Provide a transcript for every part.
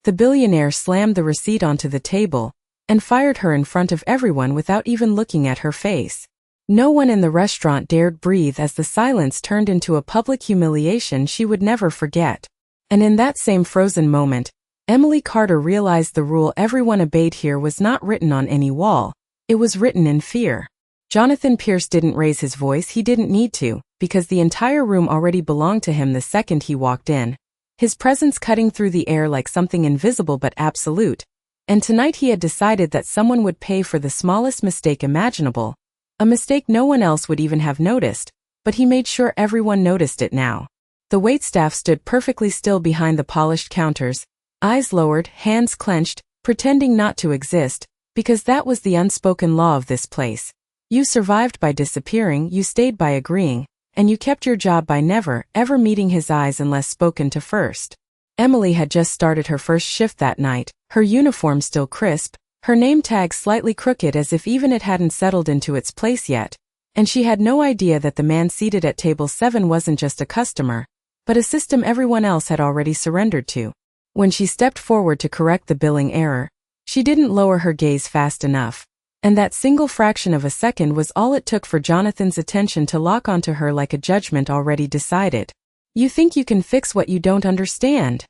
The billionaire slammed the receipt onto the table and fired her in front of everyone without even looking at her face. No one in the restaurant dared breathe as the silence turned into a public humiliation she would never forget. And in that same frozen moment, Emily Carter realized the rule everyone obeyed here was not written on any wall. It was written in fear. Jonathan Pierce didn't raise his voice. He didn't need to, because the entire room already belonged to him the second he walked in. His presence cutting through the air like something invisible but absolute. And tonight he had decided that someone would pay for the smallest mistake imaginable. A mistake no one else would even have noticed, but he made sure everyone noticed it now. The waitstaff stood perfectly still behind the polished counters, eyes lowered, hands clenched, pretending not to exist, because that was the unspoken law of this place. You survived by disappearing, you stayed by agreeing, and you kept your job by never, ever meeting his eyes unless spoken to first. Emily had just started her first shift that night, her uniform still crisp, her name tag slightly crooked as if even it hadn't settled into its place yet, and she had no idea that the man seated at table 7 wasn't just a customer, but a system everyone else had already surrendered to. When she stepped forward to correct the billing error, she didn't lower her gaze fast enough, and that single fraction of a second was all it took for Jonathan's attention to lock onto her like a judgment already decided. "You think you can fix what you don't understand,"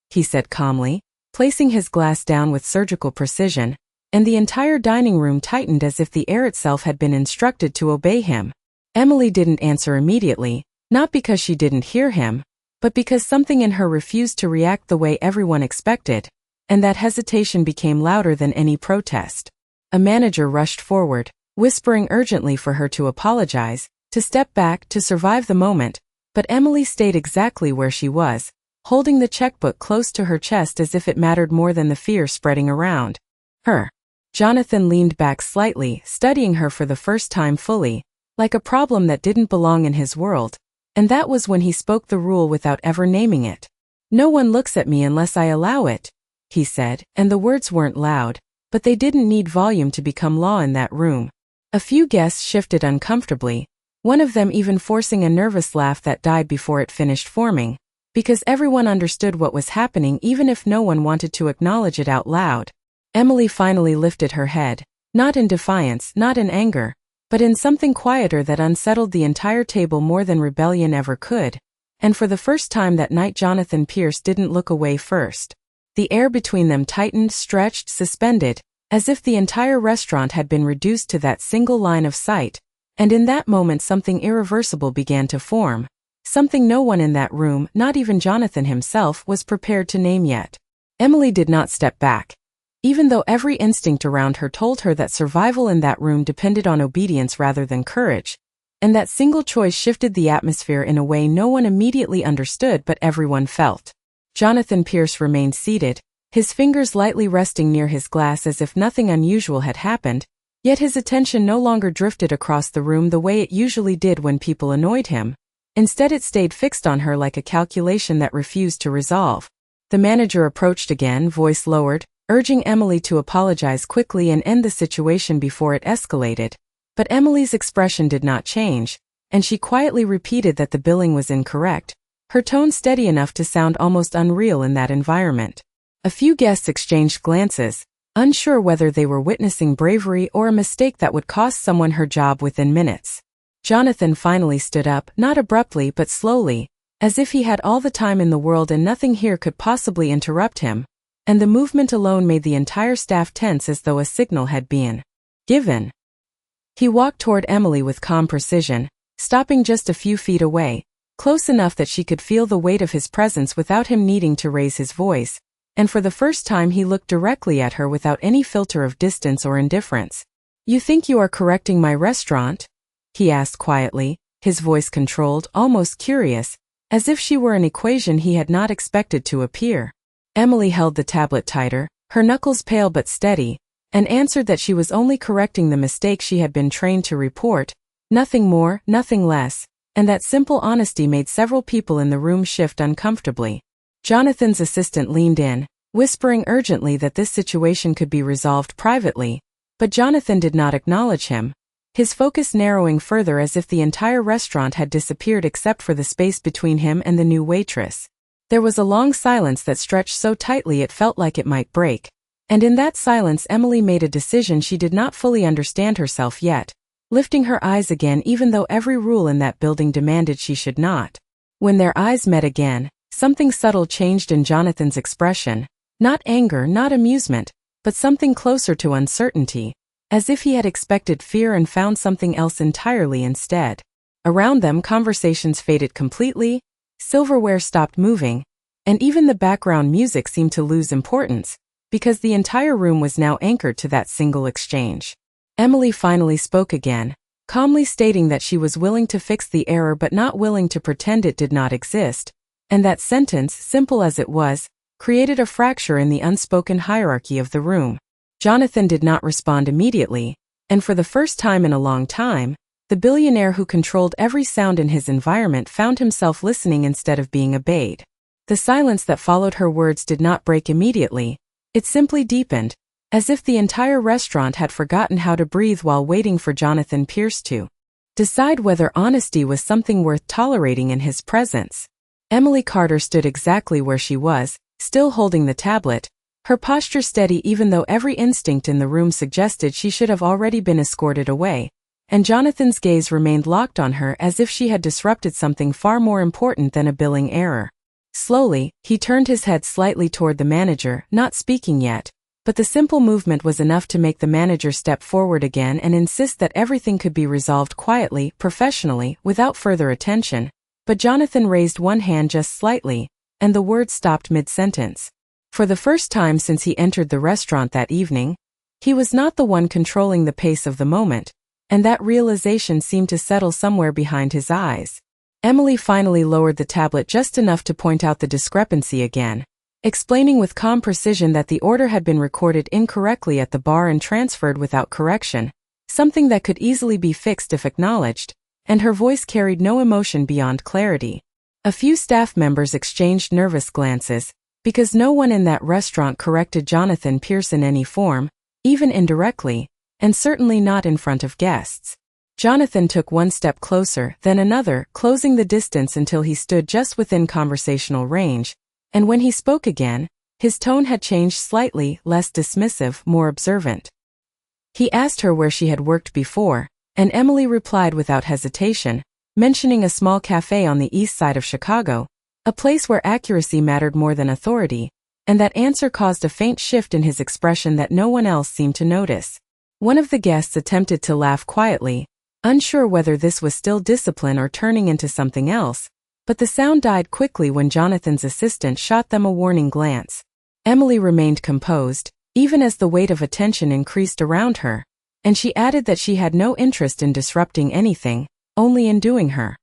he said calmly, placing his glass down with surgical precision, and the entire dining room tightened as if the air itself had been instructed to obey him. Emily didn't answer immediately, not because she didn't hear him, but because something in her refused to react the way everyone expected, and that hesitation became louder than any protest. A manager rushed forward, whispering urgently for her to apologize, to step back, to survive the moment, but Emily stayed exactly where she was, holding the checkbook close to her chest as if it mattered more than the fear spreading around her. Jonathan leaned back slightly, studying her for the first time fully, like a problem that didn't belong in his world, and that was when he spoke the rule without ever naming it. "No one looks at me unless I allow it," he said, and the words weren't loud, but they didn't need volume to become law in that room. A few guests shifted uncomfortably, one of them even forcing a nervous laugh that died before it finished forming, because everyone understood what was happening even if no one wanted to acknowledge it out loud. Emily finally lifted her head, not in defiance, not in anger, but in something quieter that unsettled the entire table more than rebellion ever could, and for the first time that night Jonathan Pierce didn't look away first. The air between them tightened, stretched, suspended, as if the entire restaurant had been reduced to that single line of sight, and in that moment something irreversible began to form, something no one in that room, not even Jonathan himself, was prepared to name yet. Emily did not step back. Even though every instinct around her told her that survival in that room depended on obedience rather than courage, and that single choice shifted the atmosphere in a way no one immediately understood but everyone felt. Jonathan Pierce remained seated, his fingers lightly resting near his glass as if nothing unusual had happened, yet his attention no longer drifted across the room the way it usually did when people annoyed him. Instead it stayed fixed on her like a calculation that refused to resolve. The manager approached again, voice lowered, urging Emily to apologize quickly and end the situation before it escalated, but Emily's expression did not change, and she quietly repeated that the billing was incorrect, her tone steady enough to sound almost unreal in that environment. A few guests exchanged glances, unsure whether they were witnessing bravery or a mistake that would cost someone her job within minutes. Jonathan finally stood up, not abruptly but slowly, as if he had all the time in the world and nothing here could possibly interrupt him, and the movement alone made the entire staff tense as though a signal had been given. He walked toward Emily with calm precision, stopping just a few feet away, close enough that she could feel the weight of his presence without him needing to raise his voice, and for the first time he looked directly at her without any filter of distance or indifference. "You think you are correcting my restaurant?" he asked quietly, his voice controlled, almost curious, as if she were an equation he had not expected to appear. Emily held the tablet tighter, her knuckles pale but steady, and answered that she was only correcting the mistake she had been trained to report, nothing more, nothing less, and that simple honesty made several people in the room shift uncomfortably. Jonathan's assistant leaned in, whispering urgently that this situation could be resolved privately, but Jonathan did not acknowledge him, his focus narrowing further as if the entire restaurant had disappeared except for the space between him and the new waitress. There was a long silence that stretched so tightly it felt like it might break. And in that silence Emily made a decision she did not fully understand herself yet, lifting her eyes again even though every rule in that building demanded she should not. When their eyes met again, something subtle changed in Jonathan's expression. Not anger, not amusement, but something closer to uncertainty, as if he had expected fear and found something else entirely instead. Around them conversations faded completely, silverware stopped moving, and even the background music seemed to lose importance, because the entire room was now anchored to that single exchange. Emily finally spoke again, calmly stating that she was willing to fix the error but not willing to pretend it did not exist, and that sentence, simple as it was, created a fracture in the unspoken hierarchy of the room. Jonathan did not respond immediately, and for the first time in a long time, the billionaire who controlled every sound in his environment found himself listening instead of being obeyed. The silence that followed her words did not break immediately, it simply deepened, as if the entire restaurant had forgotten how to breathe while waiting for Jonathan Pierce to decide whether honesty was something worth tolerating in his presence. Emily Carter stood exactly where she was, still holding the tablet, her posture steady even though every instinct in the room suggested she should have already been escorted away, and Jonathan's gaze remained locked on her as if she had disrupted something far more important than a billing error. Slowly, he turned his head slightly toward the manager, not speaking yet, but the simple movement was enough to make the manager step forward again and insist that everything could be resolved quietly, professionally, without further attention. But Jonathan raised one hand just slightly, and the word stopped mid-sentence. For the first time since he entered the restaurant that evening, he was not the one controlling the pace of the moment, and that realization seemed to settle somewhere behind his eyes. Emily finally lowered the tablet just enough to point out the discrepancy again, explaining with calm precision that the order had been recorded incorrectly at the bar and transferred without correction, something that could easily be fixed if acknowledged, and her voice carried no emotion beyond clarity. A few staff members exchanged nervous glances, because no one in that restaurant corrected Jonathan Pierce in any form, even indirectly, and certainly not in front of guests. Jonathan took one step closer, then another, closing the distance until he stood just within conversational range, and when he spoke again, his tone had changed slightly, less dismissive, more observant. He asked her where she had worked before, and Emily replied without hesitation, mentioning a small cafe on the east side of Chicago, a place where accuracy mattered more than authority, and that answer caused a faint shift in his expression that no one else seemed to notice. One of the guests attempted to laugh quietly, unsure whether this was still discipline or turning into something else, but the sound died quickly when Jonathan's assistant shot them a warning glance. Emily remained composed, even as the weight of attention increased around her, and she added that she had no interest in disrupting anything, only in doing her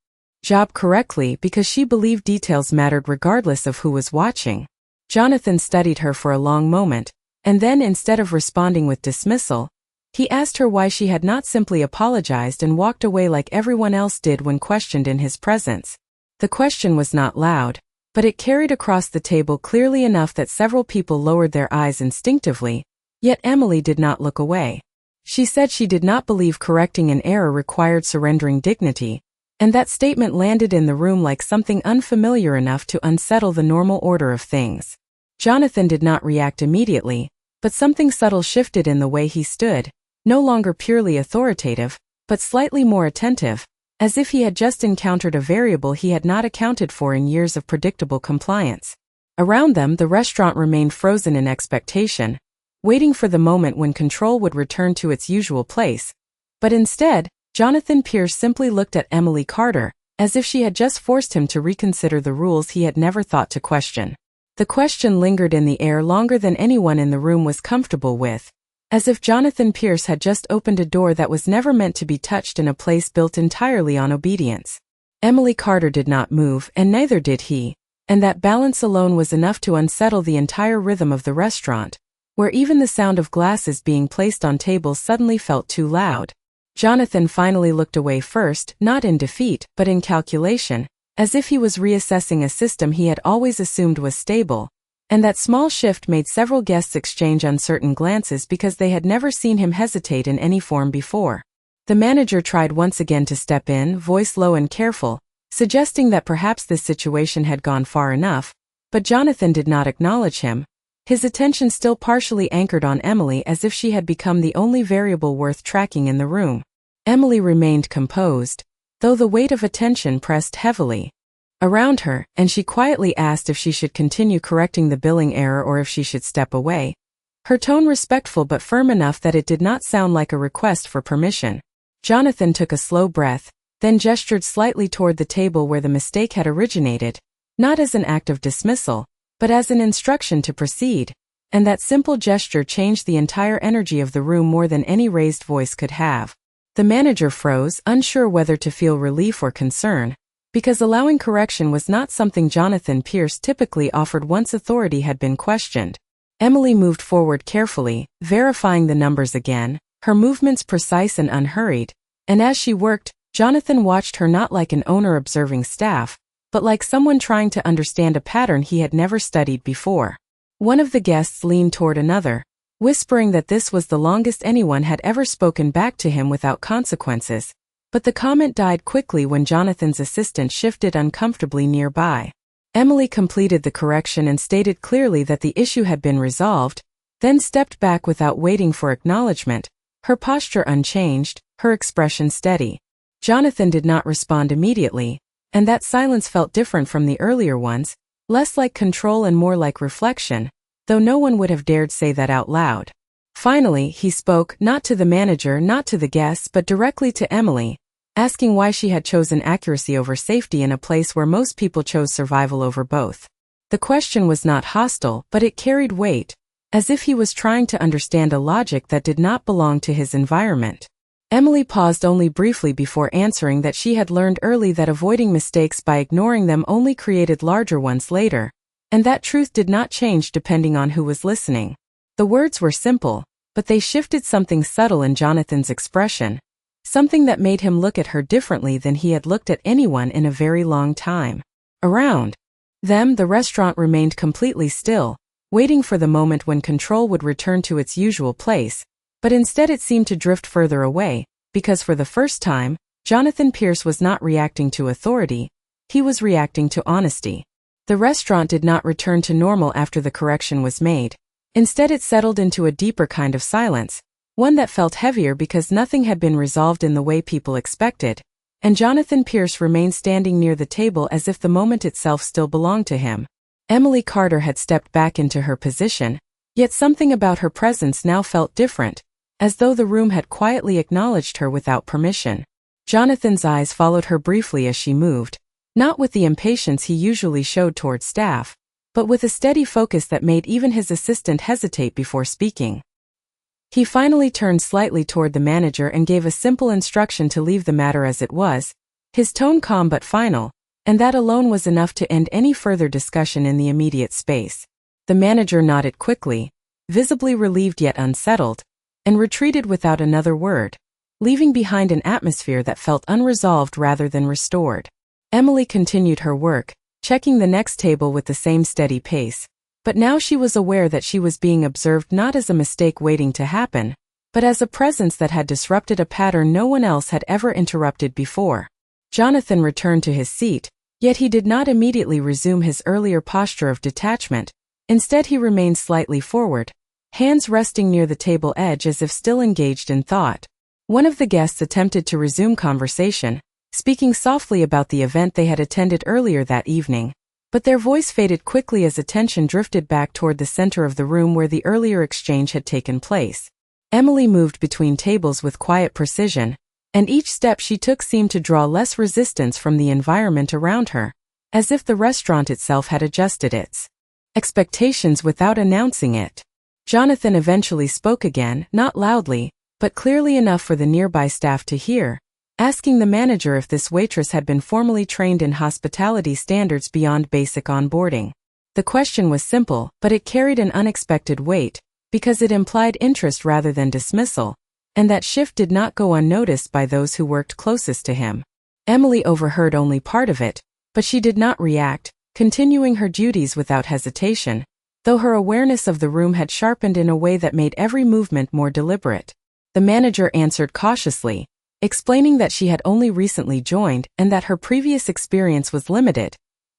job correctly because she believed details mattered regardless of who was watching. Jonathan studied her for a long moment, and then instead of responding with dismissal, he asked her why she had not simply apologized and walked away like everyone else did when questioned in his presence. The question was not loud, but it carried across the table clearly enough that several people lowered their eyes instinctively, yet Emily did not look away. She said she did not believe correcting an error required surrendering dignity, and that statement landed in the room like something unfamiliar enough to unsettle the normal order of things. Jonathan did not react immediately, but something subtle shifted in the way he stood, no longer purely authoritative, but slightly more attentive, as if he had just encountered a variable he had not accounted for in years of predictable compliance. Around them, the restaurant remained frozen in expectation, waiting for the moment when control would return to its usual place. But instead, Jonathan Pierce simply looked at Emily Carter, as if she had just forced him to reconsider the rules he had never thought to question. The question lingered in the air longer than anyone in the room was comfortable with, as if Jonathan Pierce had just opened a door that was never meant to be touched in a place built entirely on obedience. Emily Carter did not move, and neither did he, and that balance alone was enough to unsettle the entire rhythm of the restaurant, where even the sound of glasses being placed on tables suddenly felt too loud. Jonathan finally looked away first, not in defeat, but in calculation, as if he was reassessing a system he had always assumed was stable, and that small shift made several guests exchange uncertain glances because they had never seen him hesitate in any form before. The manager tried once again to step in, voice low and careful, suggesting that perhaps this situation had gone far enough, But Jonathan did not acknowledge him, his attention still partially anchored on Emily as if she had become the only variable worth tracking in the room. Emily remained composed, though the weight of attention pressed heavily around her, and she quietly asked if she should continue correcting the billing error or if she should step away, her tone respectful but firm enough that it did not sound like a request for permission. Jonathan took a slow breath, then gestured slightly toward the table where the mistake had originated, not as an act of dismissal, but as an instruction to proceed, and that simple gesture changed the entire energy of the room more than any raised voice could have. The manager froze, unsure whether to feel relief or concern, because allowing correction was not something Jonathan Pierce typically offered once authority had been questioned. Emily moved forward carefully, verifying the numbers again, her movements precise and unhurried, and as she worked, Jonathan watched her not like an owner observing staff, but like someone trying to understand a pattern he had never studied before. One of the guests leaned toward another, whispering that this was the longest anyone had ever spoken back to him without consequences, but the comment died quickly when Jonathan's assistant shifted uncomfortably nearby. Emily completed the correction and stated clearly that the issue had been resolved, then stepped back without waiting for acknowledgement, her posture unchanged, her expression steady. Jonathan did not respond immediately, and that silence felt different from the earlier ones, less like control and more like reflection, though no one would have dared say that out loud. Finally, he spoke, not to the manager, not to the guests, but directly to Emily, asking why she had chosen accuracy over safety in a place where most people chose survival over both. The question was not hostile, but it carried weight, as if he was trying to understand a logic that did not belong to his environment. Emily paused only briefly before answering that she had learned early that avoiding mistakes by ignoring them only created larger ones later, and that truth did not change depending on who was listening. The words were simple, but they shifted something subtle in Jonathan's expression, something that made him look at her differently than he had looked at anyone in a very long time. Around them, the restaurant remained completely still, waiting for the moment when control would return to its usual place, but instead it seemed to drift further away, because for the first time, Jonathan Pierce was not reacting to authority, he was reacting to honesty. The restaurant did not return to normal after the correction was made. Instead it settled into a deeper kind of silence, one that felt heavier because nothing had been resolved in the way people expected, and Jonathan Pierce remained standing near the table as if the moment itself still belonged to him. Emily Carter had stepped back into her position, yet something about her presence now felt different, as though the room had quietly acknowledged her without permission. Jonathan's eyes followed her briefly as she moved, not with the impatience he usually showed toward staff, but with a steady focus that made even his assistant hesitate before speaking. He finally turned slightly toward the manager and gave a simple instruction to leave the matter as it was, his tone calm but final, and that alone was enough to end any further discussion in the immediate space. The manager nodded quickly, visibly relieved yet unsettled, and retreated without another word, leaving behind an atmosphere that felt unresolved rather than restored. Emily continued her work, checking the next table with the same steady pace, but now she was aware that she was being observed not as a mistake waiting to happen, but as a presence that had disrupted a pattern no one else had ever interrupted before. Jonathan returned to his seat, yet he did not immediately resume his earlier posture of detachment. Instead he remained slightly forward, hands resting near the table edge as if still engaged in thought. One of the guests attempted to resume conversation, speaking softly about the event they had attended earlier that evening, but their voice faded quickly as attention drifted back toward the center of the room where the earlier exchange had taken place. Emily moved between tables with quiet precision, and each step she took seemed to draw less resistance from the environment around her, as if the restaurant itself had adjusted its expectations without announcing it. Jonathan eventually spoke again, not loudly, but clearly enough for the nearby staff to hear, asking the manager if this waitress had been formally trained in hospitality standards beyond basic onboarding. The question was simple, but it carried an unexpected weight, because it implied interest rather than dismissal, and that shift did not go unnoticed by those who worked closest to him. Emily overheard only part of it, but she did not react, continuing her duties without hesitation, though her awareness of the room had sharpened in a way that made every movement more deliberate. The manager answered cautiously, explaining that she had only recently joined and that her previous experience was limited,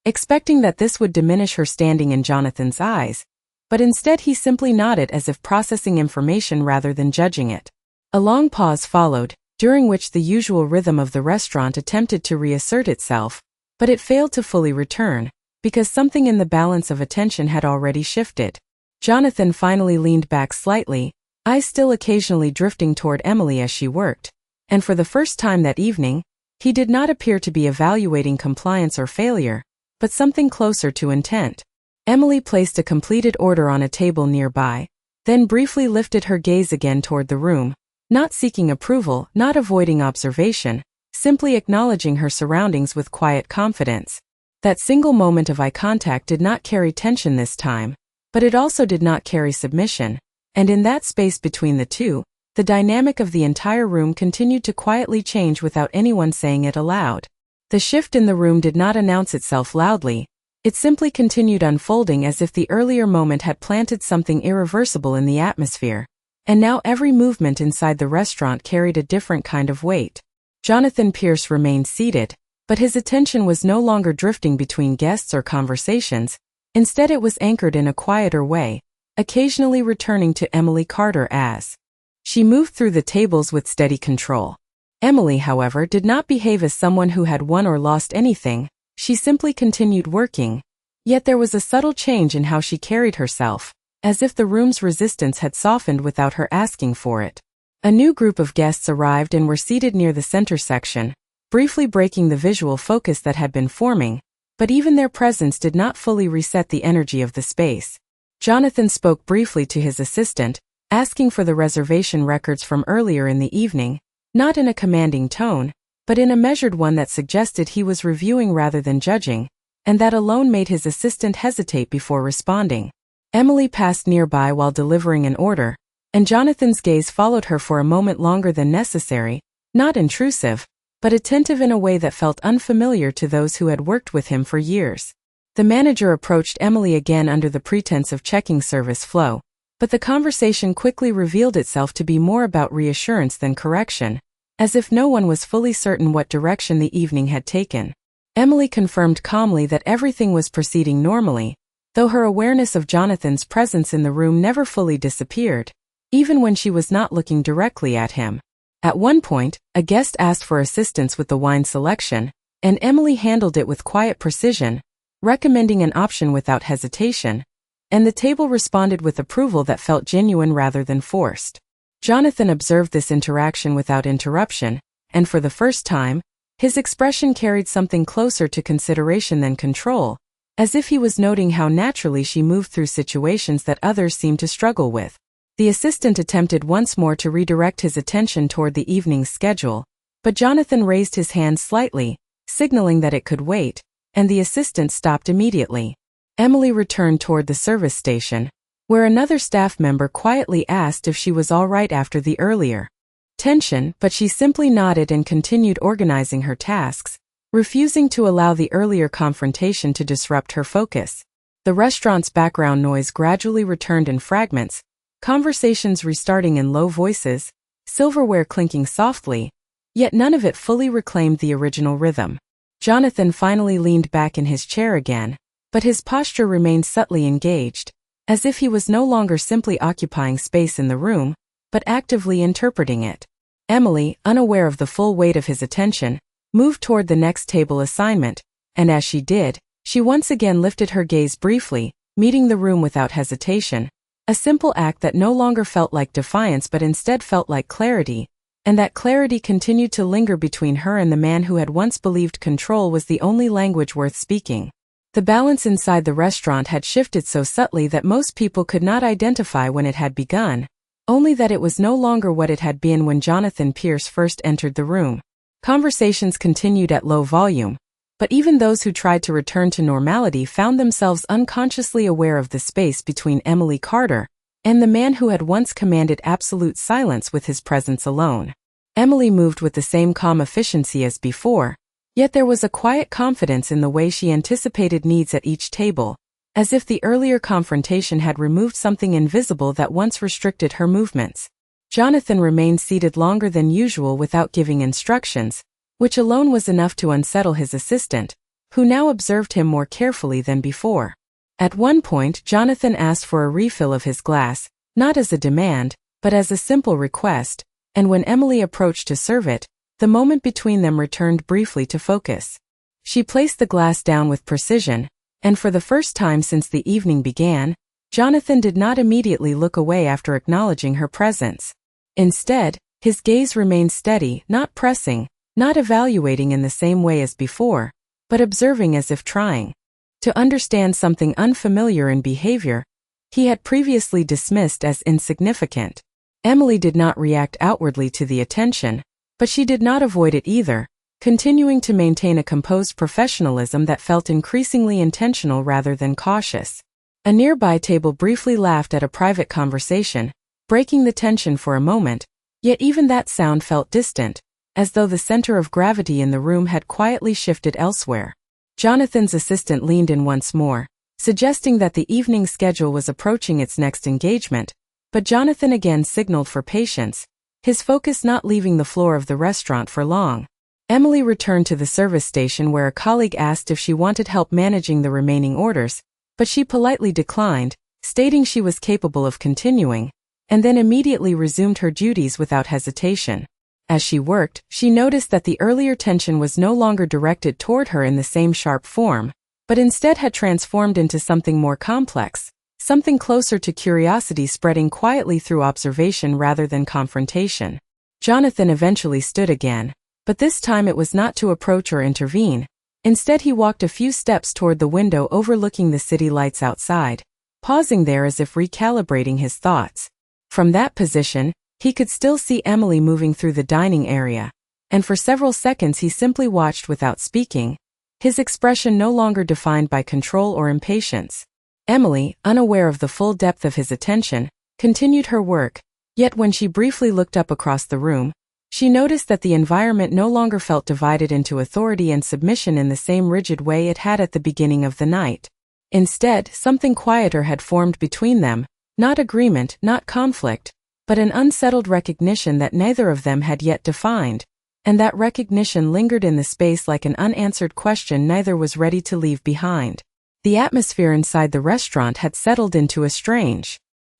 expecting that this would diminish her standing in Jonathan's eyes, but instead he simply nodded as if processing information rather than judging it. A long pause followed, during which the usual rhythm of the restaurant attempted to reassert itself, but it failed to fully return, because something in the balance of attention had already shifted. Jonathan finally leaned back slightly, eyes still occasionally drifting toward Emily as she worked, and for the first time that evening, he did not appear to be evaluating compliance or failure, but something closer to intent. Emily placed a completed order on a table nearby, then briefly lifted her gaze again toward the room, not seeking approval, not avoiding observation, simply acknowledging her surroundings with quiet confidence. That single moment of eye contact did not carry tension this time, but it also did not carry submission, and in that space between the two, the dynamic of the entire room continued to quietly change without anyone saying it aloud. The shift in the room did not announce itself loudly, it simply continued unfolding as if the earlier moment had planted something irreversible in the atmosphere, and now every movement inside the restaurant carried a different kind of weight. Jonathan Pierce remained seated, but his attention was no longer drifting between guests or conversations, instead it was anchored in a quieter way, occasionally returning to Emily Carter as she moved through the tables with steady control. Emily, however, did not behave as someone who had won or lost anything, she simply continued working, yet there was a subtle change in how she carried herself, as if the room's resistance had softened without her asking for it. A new group of guests arrived and were seated near the center section, briefly breaking the visual focus that had been forming, but even their presence did not fully reset the energy of the space. Jonathan spoke briefly to his assistant, asking for the reservation records from earlier in the evening, not in a commanding tone, but in a measured one that suggested he was reviewing rather than judging, and that alone made his assistant hesitate before responding. Emily passed nearby while delivering an order, and Jonathan's gaze followed her for a moment longer than necessary, not intrusive, but attentive in a way that felt unfamiliar to those who had worked with him for years. The manager approached Emily again under the pretense of checking service flow, but the conversation quickly revealed itself to be more about reassurance than correction, as if no one was fully certain what direction the evening had taken. Emily confirmed calmly that everything was proceeding normally, though her awareness of Jonathan's presence in the room never fully disappeared, even when she was not looking directly at him. At one point, a guest asked for assistance with the wine selection, and Emily handled it with quiet precision, recommending an option without hesitation, and the table responded with approval that felt genuine rather than forced. Jonathan observed this interaction without interruption, and for the first time, his expression carried something closer to consideration than control, as if he was noting how naturally she moved through situations that others seemed to struggle with. The assistant attempted once more to redirect his attention toward the evening's schedule, but Jonathan raised his hand slightly, signaling that it could wait, and the assistant stopped immediately. Emily returned toward the service station, where another staff member quietly asked if she was all right after the earlier tension, but she simply nodded and continued organizing her tasks, refusing to allow the earlier confrontation to disrupt her focus. The restaurant's background noise gradually returned in fragments, conversations restarting in low voices, silverware clinking softly, yet none of it fully reclaimed the original rhythm. Jonathan finally leaned back in his chair again, but his posture remained subtly engaged, as if he was no longer simply occupying space in the room, but actively interpreting it. Emily, unaware of the full weight of his attention, moved toward the next table assignment, and as she did, she once again lifted her gaze briefly, meeting the room without hesitation, a simple act that no longer felt like defiance but instead felt like clarity, and that clarity continued to linger between her and the man who had once believed control was the only language worth speaking. The balance inside the restaurant had shifted so subtly that most people could not identify when it had begun, only that it was no longer what it had been when Jonathan Pierce first entered the room. Conversations continued at low volume, but even those who tried to return to normality found themselves unconsciously aware of the space between Emily Carter and the man who had once commanded absolute silence with his presence alone. Emily moved with the same calm efficiency as before, yet there was a quiet confidence in the way she anticipated needs at each table, as if the earlier confrontation had removed something invisible that once restricted her movements. Jonathan remained seated longer than usual without giving instructions, which alone was enough to unsettle his assistant, who now observed him more carefully than before. At one point, Jonathan asked for a refill of his glass, not as a demand, but as a simple request, and when Emily approached to serve it, the moment between them returned briefly to focus. She placed the glass down with precision, and for the first time since the evening began, Jonathan did not immediately look away after acknowledging her presence. Instead, his gaze remained steady, not pressing, not evaluating in the same way as before, but observing as if trying to understand something unfamiliar in behavior he had previously dismissed as insignificant. Emily did not react outwardly to the attention, but she did not avoid it either, continuing to maintain a composed professionalism that felt increasingly intentional rather than cautious. A nearby table briefly laughed at a private conversation, breaking the tension for a moment, yet even that sound felt distant, as though the center of gravity in the room had quietly shifted elsewhere. Jonathan's assistant leaned in once more, suggesting that the evening schedule was approaching its next engagement, but Jonathan again signaled for patience, his focus not leaving the floor of the restaurant for long. Emily returned to the service station where a colleague asked if she wanted help managing the remaining orders, but she politely declined, stating she was capable of continuing, and then immediately resumed her duties without hesitation. As she worked, she noticed that the earlier tension was no longer directed toward her in the same sharp form, but instead had transformed into something more complex, something closer to curiosity spreading quietly through observation rather than confrontation. Jonathan eventually stood again, but this time it was not to approach or intervene. Instead he walked a few steps toward the window overlooking the city lights outside, pausing there as if recalibrating his thoughts. From that position, he could still see Emily moving through the dining area, and for several seconds he simply watched without speaking, his expression no longer defined by control or impatience. Emily, unaware of the full depth of his attention, continued her work, yet when she briefly looked up across the room, she noticed that the environment no longer felt divided into authority and submission in the same rigid way it had at the beginning of the night. Instead, something quieter had formed between them, not agreement, not conflict, but an unsettled recognition that neither of them had yet defined, and that recognition lingered in the space like an unanswered question neither was ready to leave behind. The atmosphere inside the restaurant had settled into a strange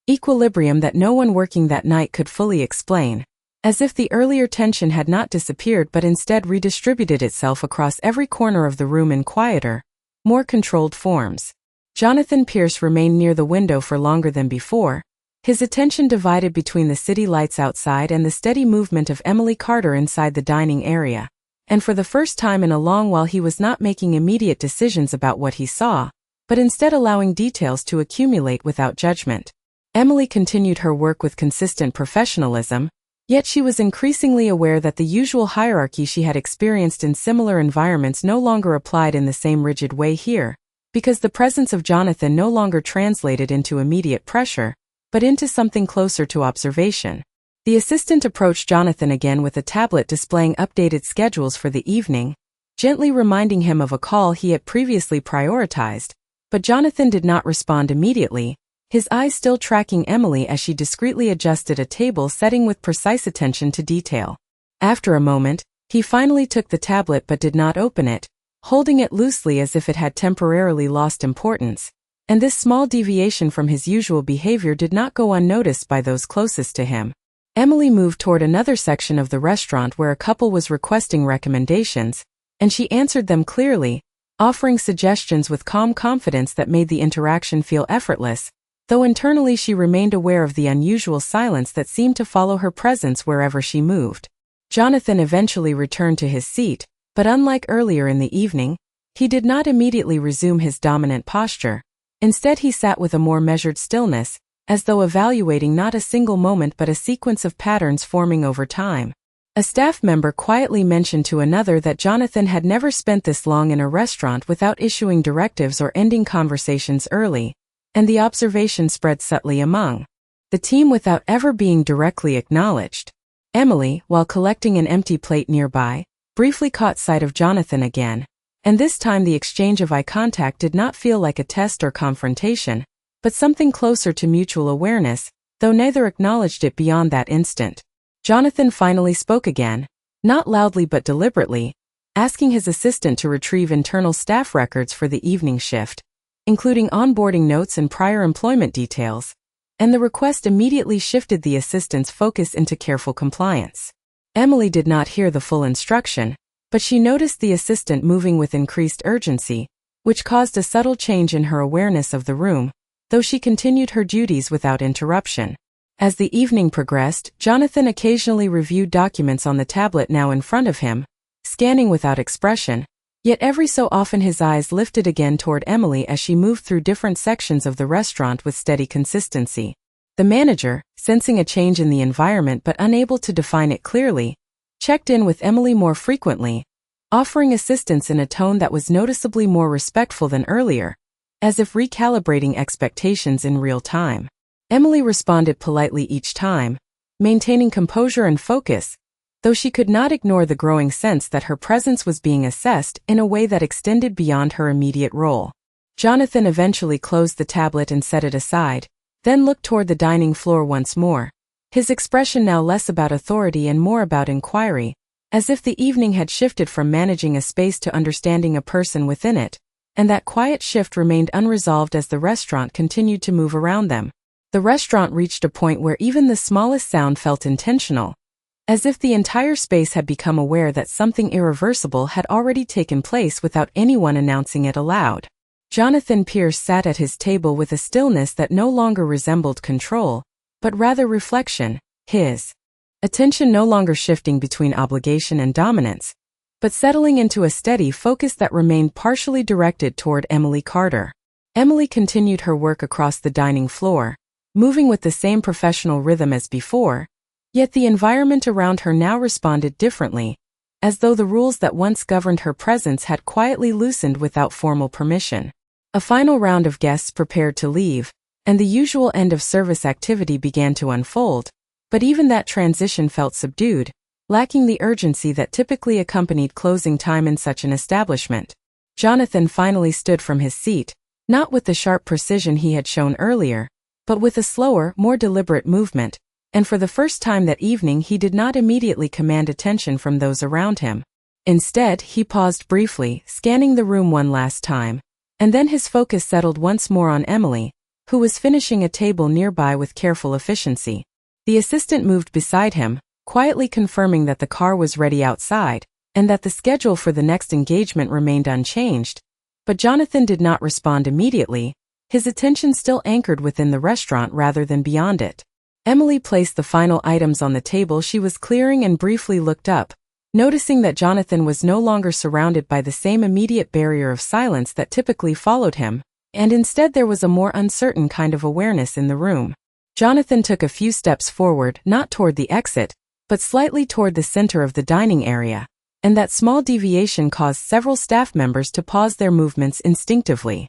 equilibrium that no one working that night could fully explain, as if the earlier tension had not disappeared but instead redistributed itself across every corner of the room in quieter, more controlled forms. Jonathan Pierce remained near the window for longer than before, his attention divided between the city lights outside and the steady movement of Emily Carter inside the dining area, and for the first time in a long while he was not making immediate decisions about what he saw, but instead allowing details to accumulate without judgment. Emily continued her work with consistent professionalism, yet she was increasingly aware that the usual hierarchy she had experienced in similar environments no longer applied in the same rigid way here, because the presence of Jonathan no longer translated into immediate pressure, but into something closer to observation. The assistant approached Jonathan again with a tablet displaying updated schedules for the evening, gently reminding him of a call he had previously prioritized, but Jonathan did not respond immediately, his eyes still tracking Emily as she discreetly adjusted a table setting with precise attention to detail. After a moment, he finally took the tablet but did not open it, holding it loosely as if it had temporarily lost importance. And this small deviation from his usual behavior did not go unnoticed by those closest to him. Emily moved toward another section of the restaurant where a couple was requesting recommendations, and she answered them clearly, offering suggestions with calm confidence that made the interaction feel effortless, though internally she remained aware of the unusual silence that seemed to follow her presence wherever she moved. Jonathan eventually returned to his seat, but unlike earlier in the evening, he did not immediately resume his dominant posture. Instead he sat with a more measured stillness, as though evaluating not a single moment but a sequence of patterns forming over time. A staff member quietly mentioned to another that Jonathan had never spent this long in a restaurant without issuing directives or ending conversations early, and the observation spread subtly among the team without ever being directly acknowledged. Emily, while collecting an empty plate nearby, briefly caught sight of Jonathan again, and this time the exchange of eye contact did not feel like a test or confrontation, but something closer to mutual awareness, though neither acknowledged it beyond that instant. Jonathan finally spoke again, not loudly but deliberately, asking his assistant to retrieve internal staff records for the evening shift, including onboarding notes and prior employment details, and the request immediately shifted the assistant's focus into careful compliance. Emily did not hear the full instruction, but she noticed the assistant moving with increased urgency, which caused a subtle change in her awareness of the room, though she continued her duties without interruption. As the evening progressed, Jonathan occasionally reviewed documents on the tablet now in front of him, scanning without expression, yet every so often his eyes lifted again toward Emily as she moved through different sections of the restaurant with steady consistency. The manager, sensing a change in the environment but unable to define it clearly, checked in with Emily more frequently, offering assistance in a tone that was noticeably more respectful than earlier, as if recalibrating expectations in real time. Emily responded politely each time, maintaining composure and focus, though she could not ignore the growing sense that her presence was being assessed in a way that extended beyond her immediate role. Jonathan eventually closed the tablet and set it aside, then looked toward the dining floor once more, his expression now less about authority and more about inquiry, as if the evening had shifted from managing a space to understanding a person within it, and that quiet shift remained unresolved as the restaurant continued to move around them. The restaurant reached a point where even the smallest sound felt intentional, as if the entire space had become aware that something irreversible had already taken place without anyone announcing it aloud. Jonathan Pierce sat at his table with a stillness that no longer resembled control, but rather reflection, his attention no longer shifting between obligation and dominance, but settling into a steady focus that remained partially directed toward Emily Carter. Emily continued her work across the dining floor, moving with the same professional rhythm as before, yet the environment around her now responded differently, as though the rules that once governed her presence had quietly loosened without formal permission. A final round of guests prepared to leave, and the usual end-of-service activity began to unfold, but even that transition felt subdued, lacking the urgency that typically accompanied closing time in such an establishment. Jonathan finally stood from his seat, not with the sharp precision he had shown earlier, but with a slower, more deliberate movement, and for the first time that evening he did not immediately command attention from those around him. Instead, he paused briefly, scanning the room one last time, and then his focus settled once more on Emily, who was finishing a table nearby with careful efficiency. The assistant moved beside him, quietly confirming that the car was ready outside, and that the schedule for the next engagement remained unchanged, but Jonathan did not respond immediately, his attention still anchored within the restaurant rather than beyond it. Emily placed the final items on the table she was clearing and briefly looked up, noticing that Jonathan was no longer surrounded by the same immediate barrier of silence that typically followed him, and instead there was a more uncertain kind of awareness in the room. Jonathan took a few steps forward, not toward the exit, but slightly toward the center of the dining area, and that small deviation caused several staff members to pause their movements instinctively.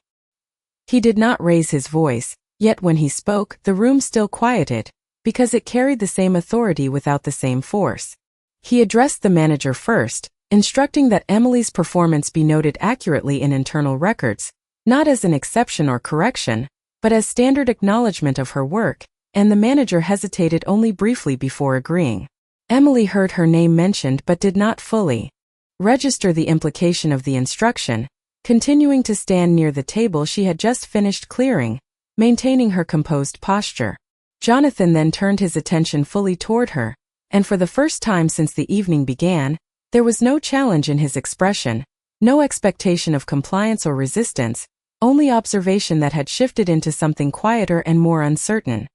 He did not raise his voice, yet when he spoke, the room still quieted, because it carried the same authority without the same force. He addressed the manager first, instructing that Emily's performance be noted accurately in internal records, not as an exception or correction, but as standard acknowledgement of her work, and the manager hesitated only briefly before agreeing. Emily heard her name mentioned but did not fully register the implication of the instruction, continuing to stand near the table she had just finished clearing, maintaining her composed posture. Jonathan then turned his attention fully toward her, and for the first time since the evening began, there was no challenge in his expression, no expectation of compliance or resistance, only observation that had shifted into something quieter and more uncertain.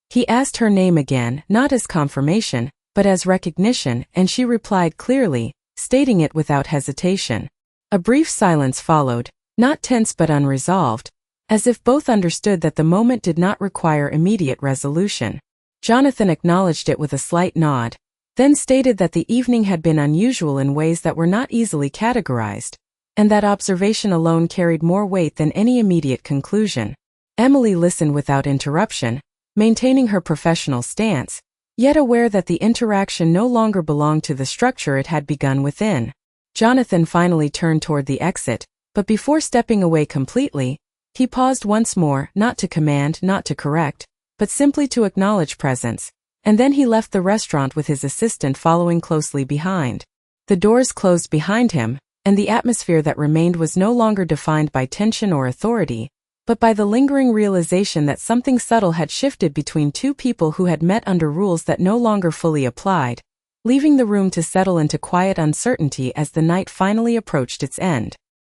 He asked her name again, not as confirmation, but as recognition, and she replied clearly, stating it without hesitation. A brief silence followed, not tense but unresolved, as if both understood that the moment did not require immediate resolution. Jonathan acknowledged it with a slight nod, then stated that the evening had been unusual in ways that were not easily categorized, and that observation alone carried more weight than any immediate conclusion. Emily listened without interruption, maintaining her professional stance, yet aware that the interaction no longer belonged to the structure it had begun within. Jonathan finally turned toward the exit, but before stepping away completely, he paused once more, not to command, not to correct, but simply to acknowledge presence, and then he left the restaurant with his assistant following closely behind. The doors closed behind him, and the atmosphere that remained was no longer defined by tension or authority, but by the lingering realization that something subtle had shifted between two people who had met under rules that no longer fully applied, leaving the room to settle into quiet uncertainty as the night finally approached its end.